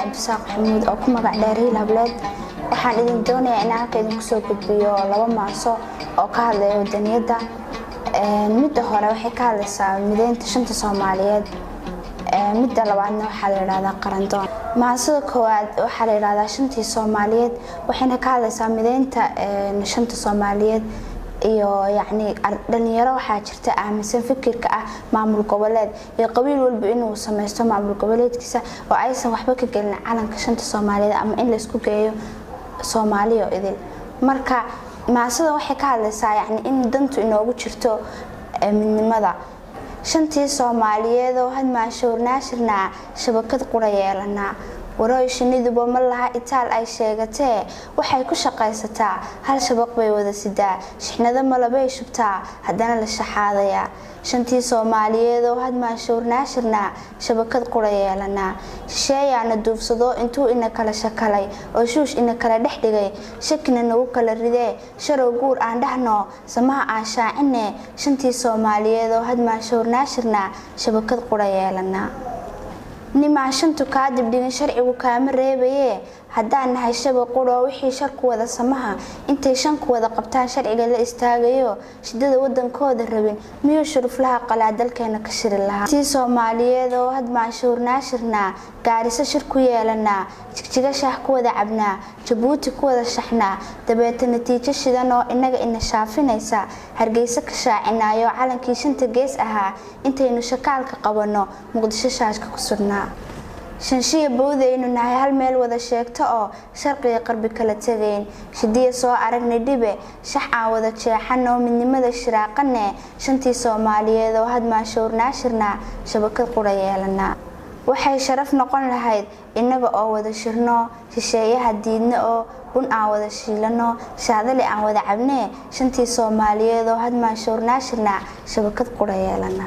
Cabdisaaq Maxamuud oo ku magac dheer Hiil Hableed waxaan idin doonayaa in aan idinku soo gudbiyo laba maaso oo ka hadlaya wadaniyada midda hore waxay ka hadlaysaa mideynta shanta Soomaaliyeed midda labaadna waxa la yiraahdaa qarandoon maasada koowaad waxa la yiraahdaa shantii Soomaaliyeed waxayna ka hadlaysaa mideynta shanta Soomaaliyeed iyo yacni dhalinyaro waxa jirta aaminsan fikirka ah maamul goboleed iyo qabiil walba inuu sameeyo maamul goboleedkiisa oo aysan waxba ka gelin calanka shanta Soomaaliyeed ama in la isku geeyo Soomaaliyo idil marka maasada waxay ka hadlaysaa yacni in dantu inoogu jirto midnimada shantii Soomaaliyeed oo had maashoornaashirna shabakad qura yeelana waray shiniduba ma laha itaal ay sheegatee waxay ku shaqaysataa hal shabaq bay wada sidaa shixnada ma labay shubtaa hadana la shaxaadaya shantii Soomaaliyeed oo had maashoornaashirna shabakad qura yeelana sheeyana duufsado intuu ina kala shakalay oo shuush ina kala dhexdhigay shakina nagu kala ridee sharow guur aan dhahno samaha aan shaacine shantii Soomaaliyeed oo had maashoornaashirna shabakad qura yeelana nima shantu ka dib dhigin sharcigu kaama reebaye haddaan nahay shabaquro wixii sharku wada samaha intay shanku wada qabtaan sharciga la istaagayo shidada wadankooda rabin miyuu shuruflaha qalaa dalkeena ka shiri lahaa tii Soomaaliyeed oo had maashoornaashirna gaarisa shir ku yeelana jigjiga shaah ku wada cabnaa Jabuuti ku wada shaxnaa dabeeta natiijo shidan oo inaga ina shaafinaysa Hargeysa ka shaacinayo calankii shanta gees ahaa intaynu shakaalka qabano Muqdisho shaashka ku sugnaa shanshiya boodaynu nahay hal meel wada sheegto oo sharqiga qarbi kala tagayn shidiya soo aragnay dhibe shax aan wada jeexano midnimada shiraaqane shantii Soomaaliyeed oo had maashoornaashirna shabakad qura yeelana waxay sharaf noqon lahayd inaga oo wada shirno shisheeyaha diidna oo bun aan wada shiilano shaadali aan wada cabnee shantii Soomaaliyeed oo had maashoornaashirna shabakad qura yeelana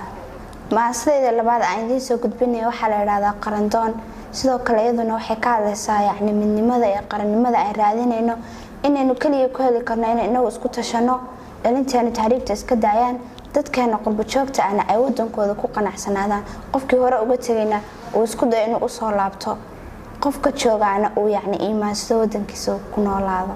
maasayda labaad aan idin soo gudbinayo waxa la yiraahdaa qarandoon sidoo kale iyaduna waxay ka hadlaysaa yacni midnimada iyo qarannimada ay raadinayno inaynu kaliya ku heli karno inaynu isku tashano dhalinteena taariikhda iska daayaan dadkeena qurbo joogta ana ay wadankooda ku qanacsanaadaan qofkii hore uga tagayna uu isku dayo inuu soo laabto qofka joogaana uu yacni iimaansado wadankiisa ku noolaado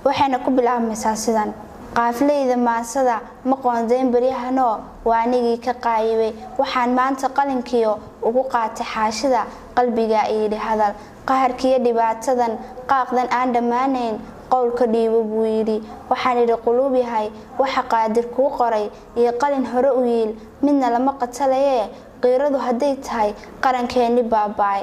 waxayna ku bilaabmaysaa sidan qaafleyda maasada ma qoondeyn baryahanoo waanigii ka qaayibay waxaan maanta qalinkiyo ugu qaatay xaashida qalbiga iyidhi hadal qaharkiyo dhibaatadan qaaqdan aan dhammaanayn qowlka dhiibo buu yidhi waxaan idhi quluub yahay waxa qaadir kuu qoray iyo qalin hore u yiil midna lama qatalayee qiiradu hadday tahay qarankeeni baaba'ay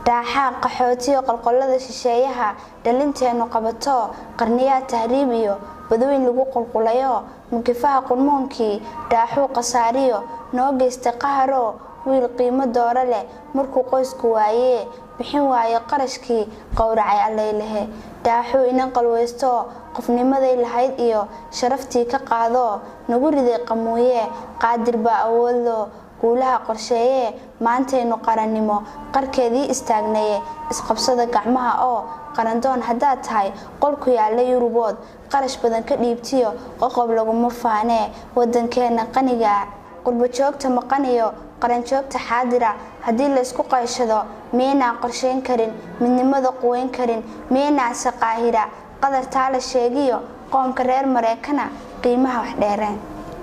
daaxaa qaxootiyo qolqolada shisheeyaha dhalinteenu qabato qarniyaa tahriib iyo badweyn lagu qulqulayo mukifaha qulmoonkii daaxuu qasaariyo noo geystay qaharo wiil qiimo doora leh markuu qoysku waayee bixin waayo qarashkii qowracay allaylehe daaxuu inan qalweysto qofnimaday lahayd iyo sharaftii ka qaado nagu riday qamuuye qaadir baa awoodlo guulaha qorsheeye maantaynu qarannimo qarkeedii istaagnaye isqabsada gacmaha oo qarandoon haddaad tahay qolku yaalla Yurubood qarash badan ka dhiibtiyo qoqob laguma faanee wadankeena qaniga qurbo joogta maqaniyo qaran joogta xaadira haddii la isku qayshado meenaan qorsheyn karin midnimada quweyn karin meenaan saqaahira qadartaa la sheegiyo qoomka reer Mareekana qiimaha wax dheereen